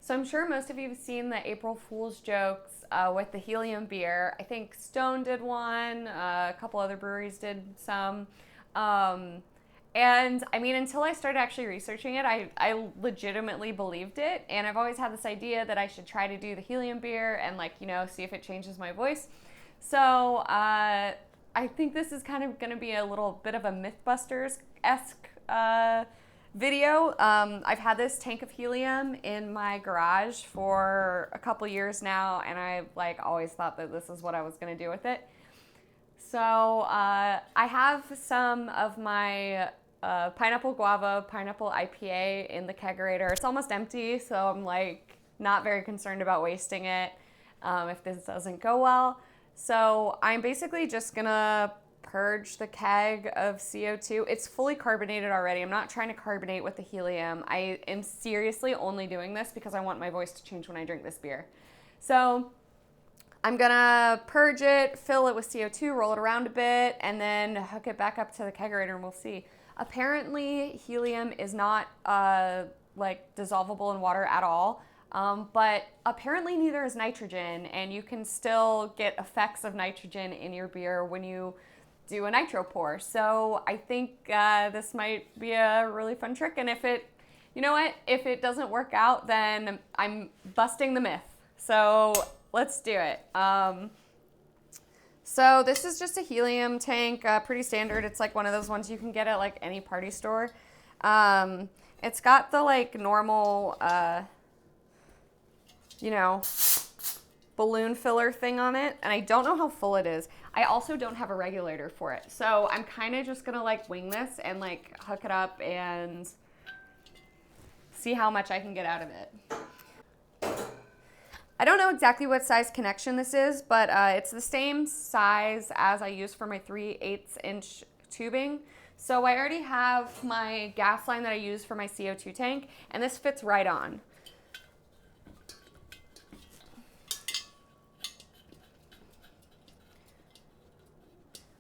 So I'm sure most of you have seen the April Fool's jokes with the Helium Beer. I think Stone did one, a couple other breweries did some. And I mean, until I started actually researching it, I legitimately believed it. And I've always had this idea that I should try to do the Helium Beer and, like, you know, see if it changes my voice. So I think this is kind of going to be a little bit of a Mythbusters-esque video. I've had this tank of helium in my garage for a couple years now, and I like always thought that this is what I was going to do with it. So I have some of my pineapple guava, pineapple IPA in the kegerator. It's almost empty, so I'm like not very concerned about wasting it if this doesn't go well. So I'm basically just gonna purge the keg of CO2. It's fully carbonated already. I'm not trying to carbonate with the helium. I am seriously only doing this because I want my voice to change when I drink this beer. So I'm gonna purge it, fill it with CO2, roll it around a bit, and then hook it back up to the kegerator and we'll see. Apparently helium is not like dissolvable in water at all. But apparently neither is nitrogen, and you can still get effects of nitrogen in your beer when you do a nitro pour. So I think this might be a really fun trick, and if it, you know what, if it doesn't work out, then I'm busting the myth. So let's do it. So this is just a helium tank, pretty standard. It's like one of those ones you can get at like any party store. It's got the like normal, you know, balloon filler thing on it, and I don't know how full it is. I also don't have a regulator for it, so I'm kind of just gonna like wing this and like hook it up and see how much I can get out of it. I don't know exactly what size connection this is, but it's the same size as I use for my 3/8 inch tubing. So I already have my gas line that I use for my CO2 tank, and this fits right on.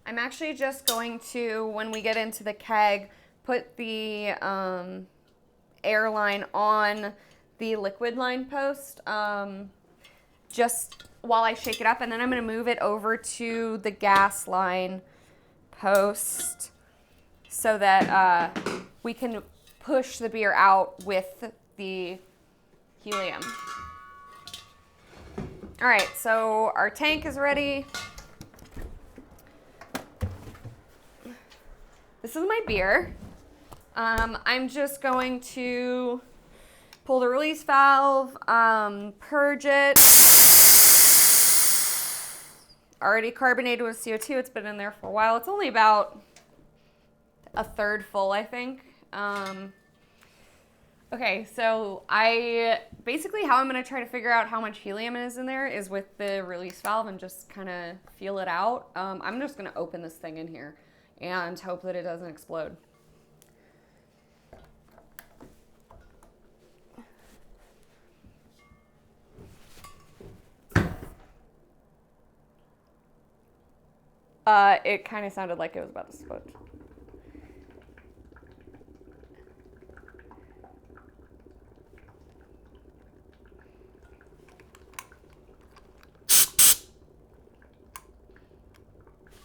I'm actually just going to, when we get into the keg, put the air line on the liquid line post just while I shake it up, and then I'm going to move it over to the gas line post so that we can push the beer out with the helium. All right, so our tank is ready. This is my beer. I'm just going to pull the release valve, purge it. Already carbonated with CO2. It's been in there for a while. It's only about a third full, I think. Okay, so basically how I'm going to try to figure out how much helium is in there is with the release valve and just kind of feel it out. I'm just going to open this thing in here and hope that it doesn't explode. It kind of sounded like it was about to explode.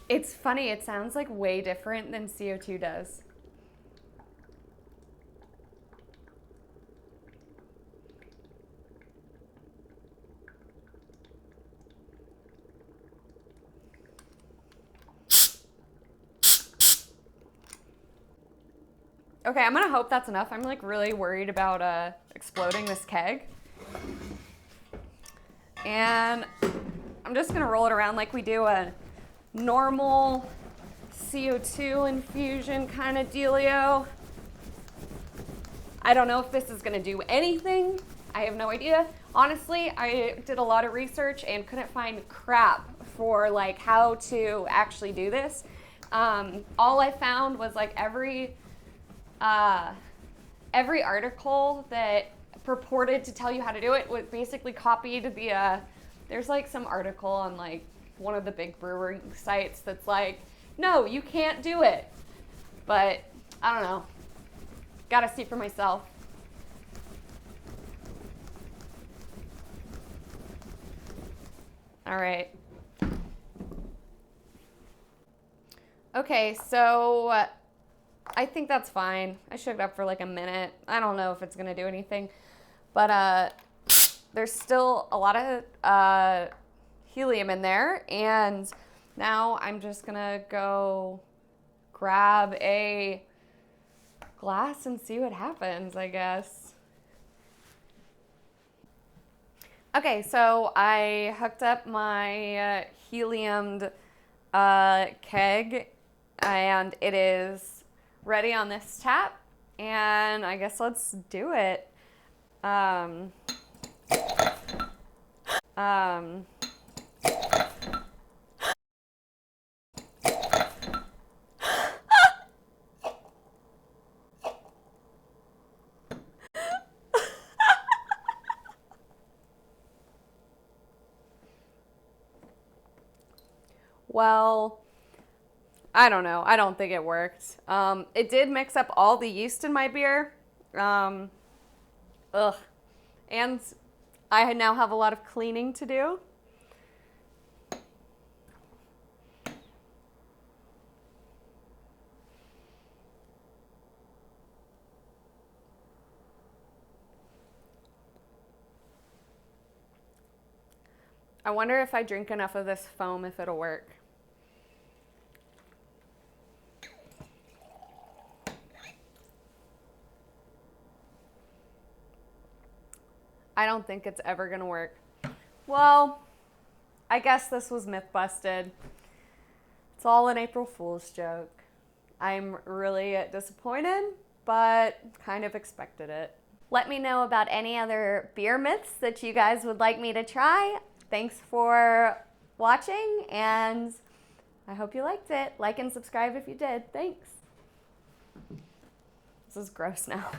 It's funny, it sounds like way different than CO2 does. Okay, I'm gonna hope that's enough. I'm like really worried about exploding this keg. And I'm just gonna roll it around like we do a normal CO2 infusion kind of dealio. I don't know if this is gonna do anything. I have no idea. Honestly, I did a lot of research and couldn't find crap for like how to actually do this. All I found was like every article that purported to tell you how to do it was basically copied the, there's like some article on like one of the big brewery sites that's like, no, you can't do it. But I don't know. Gotta see for myself. All right. Okay, so I think that's fine. I shook it up for like a minute. I don't know if it's gonna do anything, but there's still a lot of helium in there, and now I'm just gonna go grab a glass and see what happens, I guess. Okay, so I hooked up my heliumed keg, and it is ready on this tap, and I guess let's do it. Um, um, well, I don't know. I don't think it worked. It did mix up all the yeast in my beer. Ugh. And I now have a lot of cleaning to do. I wonder if I drink enough of this foam if it'll work. I don't think it's ever gonna work. Well, I guess this was myth busted. It's all an April Fool's joke. I'm really disappointed, but kind of expected it. Let me know about any other beer myths that you guys would like me to try. Thanks for watching, and I hope you liked it. Like and subscribe if you did. Thanks. This is gross now.